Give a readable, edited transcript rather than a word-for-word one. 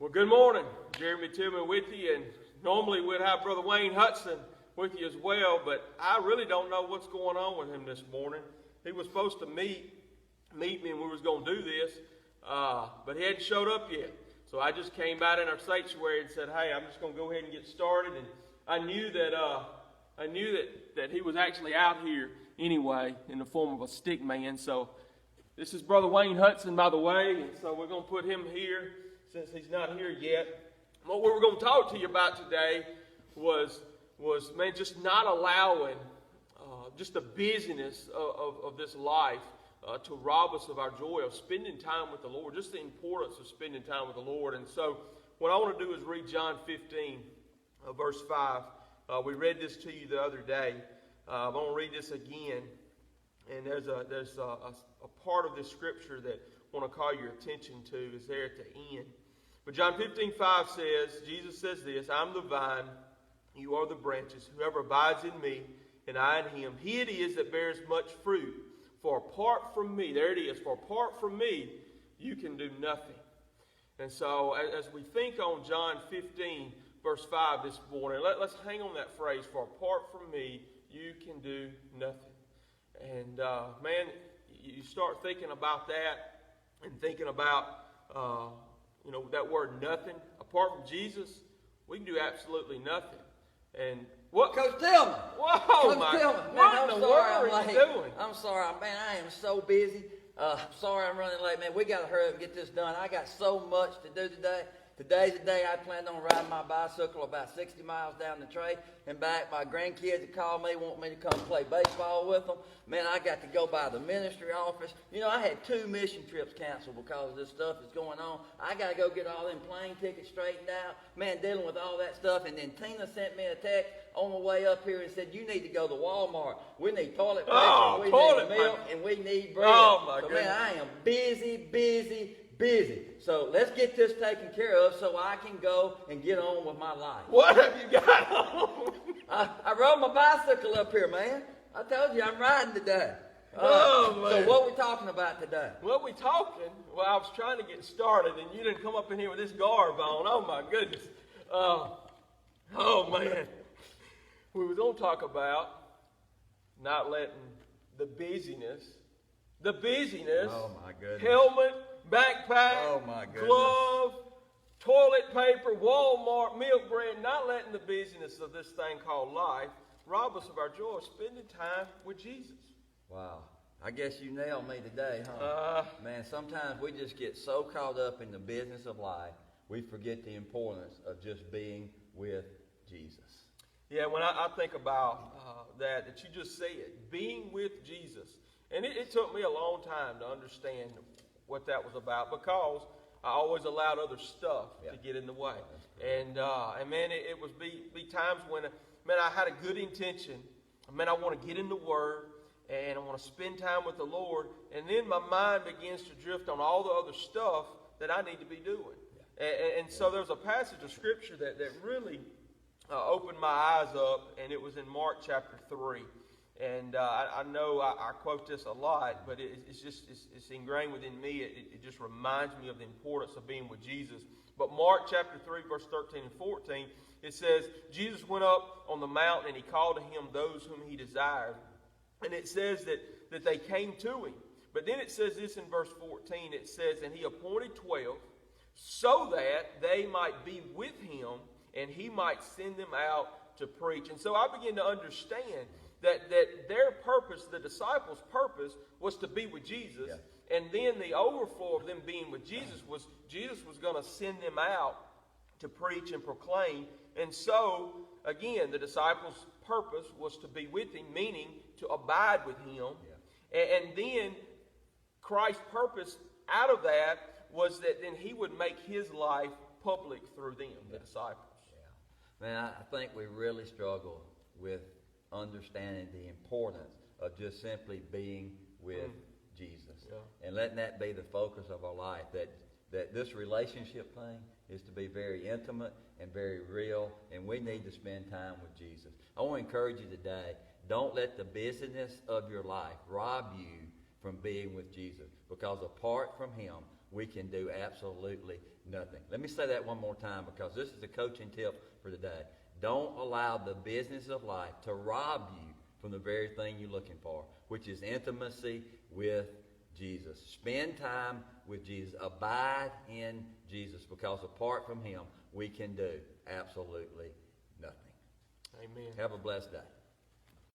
Well, good morning. Jeremy Tillman with you, and normally we'd have Brother Wayne Hudson with you as well, but I really don't know what's going on with him this morning. He was supposed to meet me, and we was going to do this, but he hadn't showed up yet. So I just came out in our sanctuary and said, "Hey, I'm just going to go ahead and get started." And I knew that he was actually out here anyway in the form of a stick man. So this is Brother Wayne Hudson, by the way, and so we're going to put him here since he's not here yet. What we were going to talk to you about today was man, just not allowing just the busyness of this life to rob us of our joy of spending time with the Lord, just the importance of spending time with the Lord. And so what I want to do is read John 15, verse 5. We read this to you the other day. I'm going to read this again. And there's a part of this scripture that I want to call your attention to is there at the end. But John 15:5 says, Jesus says this, "I'm the vine, you are the branches. Whoever abides in me, and I in him, he it is that bears much fruit. For apart from me," there it is, "for apart from me, you can do nothing." And so as we think on John 15, verse 5 this morning, let's hang on that phrase, "For apart from me, you can do nothing." And man, you start thinking about that and thinking about that word nothing. Apart from Jesus, we can do absolutely nothing. And what? Coach Tillman. Whoa, Coach Tillman. Man, what in the world are you doing? I'm sorry, man. I am so busy. Sorry I'm running late, man. We got to hurry up and get this done. I got so much to do today. Today's the day I planned on riding my bicycle about 60 miles down the trail and back. My grandkids have called me, want me to come play baseball with them. Man, I got to go by the ministry office. You know, I had 2 mission trips canceled because of this stuff that's going on. I got to go get all them plane tickets straightened out. Man, dealing with all that stuff. And then Tina sent me a text on the way up here and said, "You need to go to Walmart. We need toilet paper, we need milk, and we need bread." Oh, my goodness. Man, I am busy. So let's get this taken care of so I can go and get on with my life. What have you got on? I rode my bicycle up here, man. I told you I'm riding today. Oh, man. So what we talking about today? What we talking? Well, I was trying to get started, and you didn't come up in here with this garb on. Oh, my goodness. Man. We was going to talk about not letting the busyness, Oh, my goodness. helmet, backpack, Oh, my goodness. glove, toilet paper, Walmart, milk, bread, not letting the busyness of this thing called life rob us of our joy of spending time with Jesus. Wow. I guess you nailed me today, huh? Man, sometimes we just get so caught up in the business of life, we forget the importance of just being with Jesus. Yeah, when I think about that you just said, being with Jesus. And it took me a long time to understand what that was about because I always allowed other stuff to get in the way. And man, it was be times when, man, I had a good intention. Man, I want to get in the Word and I want to spend time with the Lord. And then my mind begins to drift on all the other stuff that I need to be doing. And so there's a passage of Scripture that really opened my eyes up, and it was in Mark chapter 3. And I know I quote this a lot, but it's ingrained within me. It just reminds me of the importance of being with Jesus. But Mark chapter 3, verse 13 and 14, it says, "Jesus went up on the mountain, and he called to him those whom he desired." And it says that they came to him. But then it says this in verse 14, it says, "And he appointed 12, so that they might be with him, and he might send them out to preach." And so I began to understand that their purpose, the disciples' purpose, was to be with Jesus. Yeah. And then the overflow of them being with Jesus was going to send them out to preach and proclaim. And so, again, the disciples' purpose was to be with him, meaning to abide with him. Yeah. And then Christ's purpose out of that was that then he would make his life public through them, the disciples. Yeah. Man, I think we really struggle with understanding the importance of just simply being with Jesus. Yeah. And letting that be the focus of our life. That this relationship thing is to be very intimate and very real, and we need to spend time with Jesus. I want to encourage you today, don't let the busyness of your life rob you from being with Jesus, because apart from him, we can do absolutely nothing. Let me say that one more time, because this is a coaching tip for today. Don't allow the business of life to rob you from the very thing you're looking for, which is intimacy with Jesus. Spend time with Jesus. Abide in Jesus, because apart from him, we can do absolutely nothing. Amen. Have a blessed day.